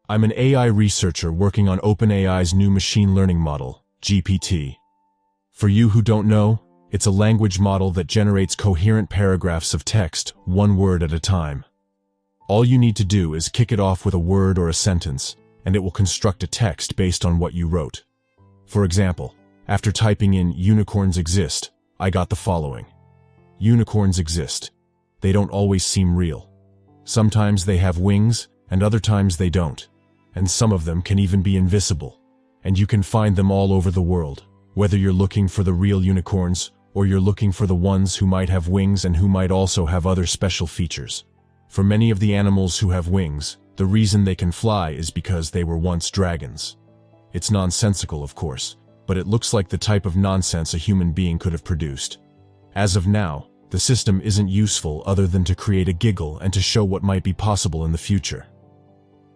I'm an AI researcher working on OpenAI's new machine learning model, GPT. For you who don't know, it's a language model that generates coherent paragraphs of text, one word at a time. All you need to do is kick it off with a word or a sentence, and it will construct a text based on what you wrote. For example, after typing in "unicorns exist," I got the following. Unicorns exist. They don't always seem real. Sometimes they have wings, and other times they don't. And some of them can even be invisible. And you can find them all over the world, whether you're looking for the real unicorns, or you're looking for the ones who might have wings and who might also have other special features. For many of the animals who have wings, the reason they can fly is because they were once dragons. It's nonsensical, of course, but it looks like the type of nonsense a human being could have produced. As of now, the system isn't useful other than to create a giggle and to show what might be possible in the future.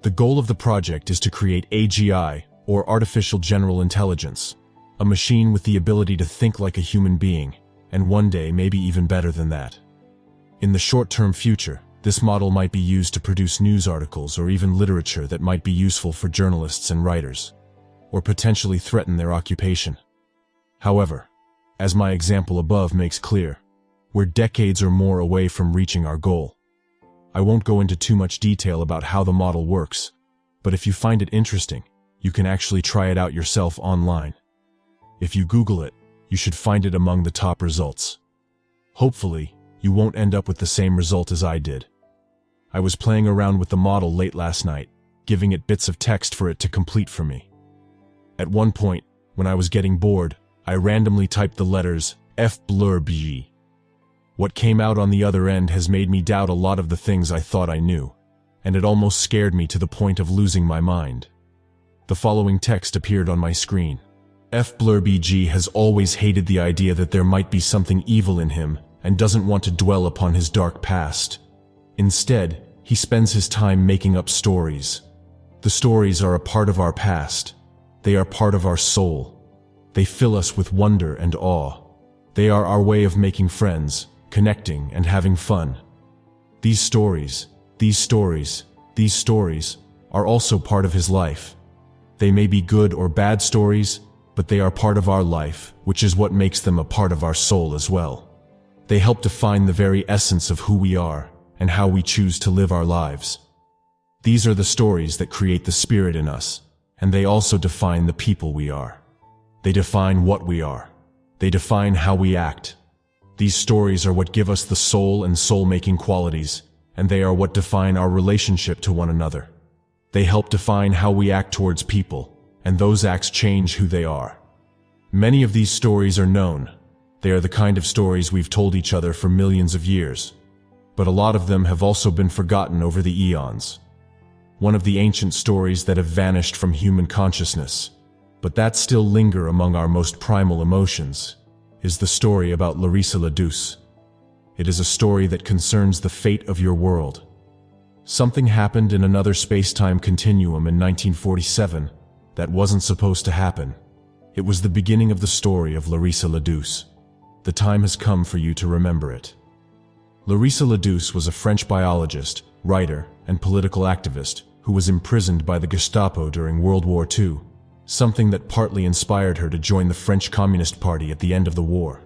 The goal of the project is to create AGI, or Artificial General Intelligence, a machine with the ability to think like a human being, and one day maybe even better than that. In the short-term future, this model might be used to produce news articles or even literature that might be useful for journalists and writers, or potentially threaten their occupation. However, as my example above makes clear, we're decades or more away from reaching our goal. I won't go into too much detail about how the model works, but if you find it interesting, you can actually try it out yourself online. If you Google it, you should find it among the top results. Hopefully, you won't end up with the same result as I did. I was playing around with the model late last night, giving it bits of text for it to complete for me. At one point, when I was getting bored, I randomly typed the letters F-blurb. What came out on the other end has made me doubt a lot of the things I thought I knew, and it almost scared me to the point of losing my mind. The following text appeared on my screen. F-blurb has always hated the idea that there might be something evil in him and doesn't want to dwell upon his dark past. Instead, he spends his time making up stories. The stories are a part of our past. They are part of our soul. They fill us with wonder and awe. They are our way of making friends, connecting, and having fun. These stories are also part of his life. They may be good or bad stories, but they are part of our life, which is what makes them a part of our soul as well. They help define the very essence of who we are and how we choose to live our lives. These are the stories that create the spirit in us, and they also define the people we are. They define what we are. They define how we act. These stories are what give us the soul and soul-making qualities, and they are what define our relationship to one another. They help define how we act towards people, and those acts change who they are. Many of these stories are known. They are the kind of stories we've told each other for millions of years. But a lot of them have also been forgotten over the eons. One of the ancient stories that have vanished from human consciousness, but that still linger among our most primal emotions, is the story about Larissa LaDouce. It is a story that concerns the fate of your world. Something happened in another space-time continuum in 1947 that wasn't supposed to happen. It was the beginning of the story of Larissa LaDouce. The time has come for you to remember it. Larissa LaDouce was a French biologist, writer, and political activist who was imprisoned by the Gestapo during World War II, something that partly inspired her to join the French Communist Party at the end of the war.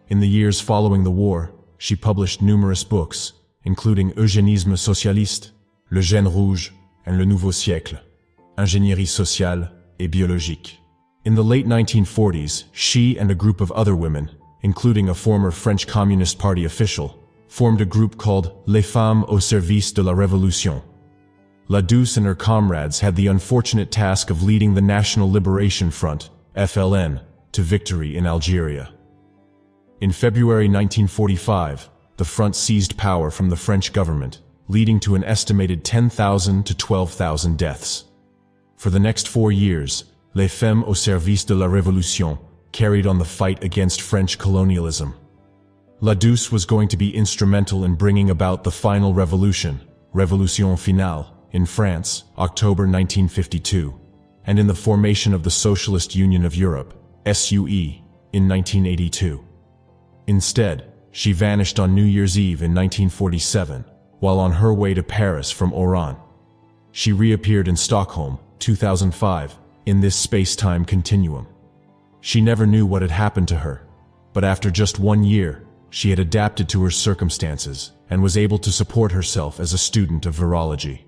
In the years following the war, she published numerous books, including Eugénisme socialiste, Le Gène Rouge, and Le Nouveau Siècle, Ingénierie sociale et biologique. In the late 1940s, she and a group of other women, including a former French Communist Party official, formed a group called Les Femmes au Service de la Révolution. LaDouce and her comrades had the unfortunate task of leading the National Liberation Front, FLN, to victory in Algeria. In February 1945, the front seized power from the French government, leading to an estimated 10,000 to 12,000 deaths. For the next 4 years, Les Femmes au Service de la Révolution carried on the fight against French colonialism. LaDouce was going to be instrumental in bringing about the final revolution, Révolution Finale, in France, October 1952, and in the formation of the Socialist Union of Europe, SUE, in 1982. Instead, she vanished on New Year's Eve in 1947, while on her way to Paris from Oran. She reappeared in Stockholm, 2005, in this space-time continuum. She never knew what had happened to her, but after just 1 year, she had adapted to her circumstances and was able to support herself as a student of virology.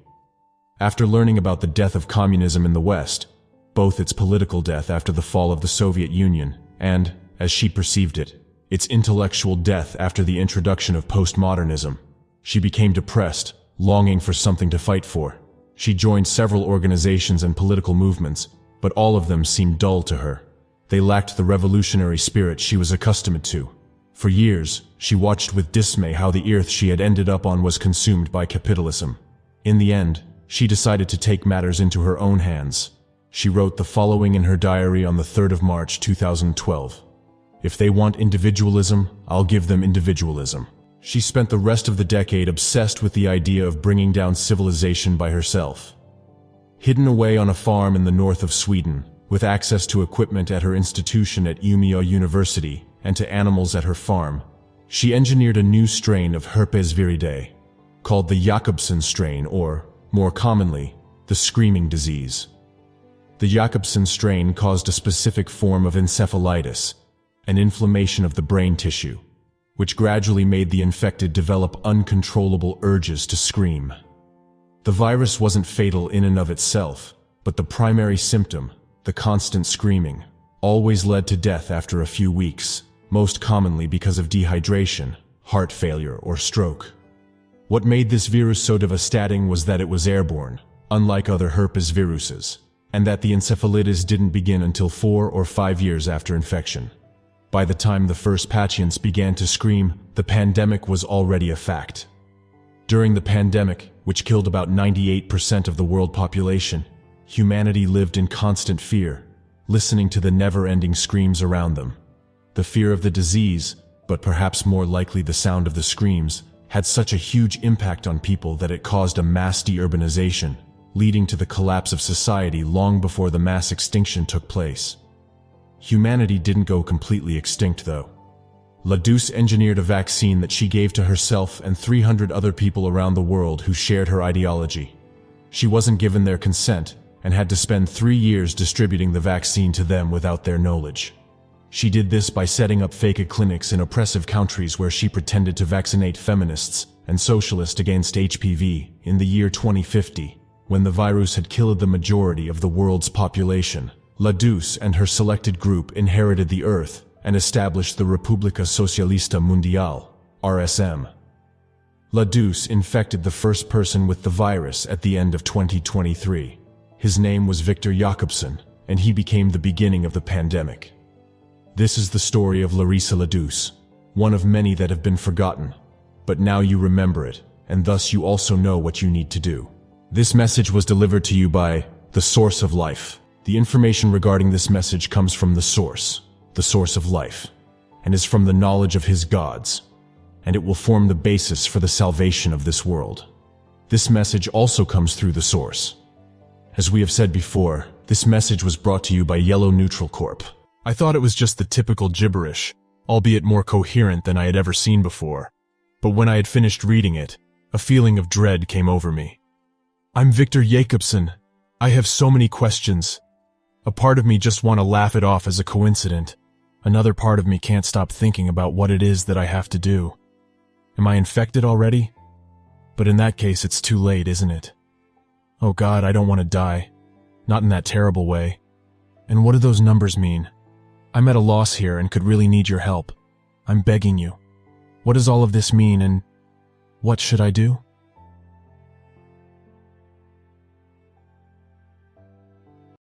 After learning about the death of communism in the West, both its political death after the fall of the Soviet Union and, as she perceived it, its intellectual death after the introduction of postmodernism, she became depressed, longing for something to fight for. She joined several organizations and political movements, but all of them seemed dull to her. They lacked the revolutionary spirit she was accustomed to. For years, she watched with dismay how the earth she had ended up on was consumed by capitalism. In the end, she decided to take matters into her own hands. She wrote the following in her diary on the 3rd of March 2012. "If they want individualism, I'll give them individualism." She spent the rest of the decade obsessed with the idea of bringing down civilization by herself. Hidden away on a farm in the north of Sweden, with access to equipment at her institution at Umeå University and to animals at her farm, she engineered a new strain of herpes viridae, called the Jacobson strain or, more commonly, the screaming disease. The Jacobson strain caused a specific form of encephalitis, an inflammation of the brain tissue, which gradually made the infected develop uncontrollable urges to scream. The virus wasn't fatal in and of itself, but the primary symptom, the constant screaming, always led to death after a few weeks, most commonly because of dehydration, heart failure, or stroke. What made this virus so devastating was that it was airborne, unlike other herpes viruses, and that the encephalitis didn't begin until 4 or 5 years after infection. By the time the first patients began to scream, the pandemic was already a fact. During the pandemic, which killed about 98% of the world population, humanity lived in constant fear, listening to the never-ending screams around them. The fear of the disease, but perhaps more likely the sound of the screams, had such a huge impact on people that it caused a mass deurbanization, leading to the collapse of society long before the mass extinction took place. Humanity didn't go completely extinct, though. Ladouce engineered a vaccine that she gave to herself and 300 other people around the world who shared her ideology. She wasn't given their consent and had to spend 3 years distributing the vaccine to them without their knowledge. She did this by setting up fake clinics in oppressive countries where she pretended to vaccinate feminists and socialists against HPV in the year 2050, when the virus had killed the majority of the world's population. Ladouce and her selected group inherited the Earth and established the República Socialista Mundial, RSM. Ladouce infected the first person with the virus at the end of 2023. His name was Victor Jacobson, and he became the beginning of the pandemic. This is the story of Larissa Ladouce, one of many that have been forgotten, but now you remember it, and thus you also know what you need to do. This message was delivered to you by the Source of Life. The information regarding this message comes from the source of life, and is from the knowledge of his gods, and it will form the basis for the salvation of this world. This message also comes through the source. As we have said before, this message was brought to you by Yellow Neutral Corp. I thought it was just the typical gibberish, albeit more coherent than I had ever seen before. But when I had finished reading it, a feeling of dread came over me. I'm Victor Jacobson. I have so many questions. A part of me just want to laugh it off as a coincidence. Another part of me can't stop thinking about what it is that I have to do. Am I infected already? But in that case, it's too late, isn't it? Oh God, I don't want to die. Not in that terrible way. And what do those numbers mean? I'm at a loss here and could really need your help. I'm begging you. What does all of this mean, and what should I do?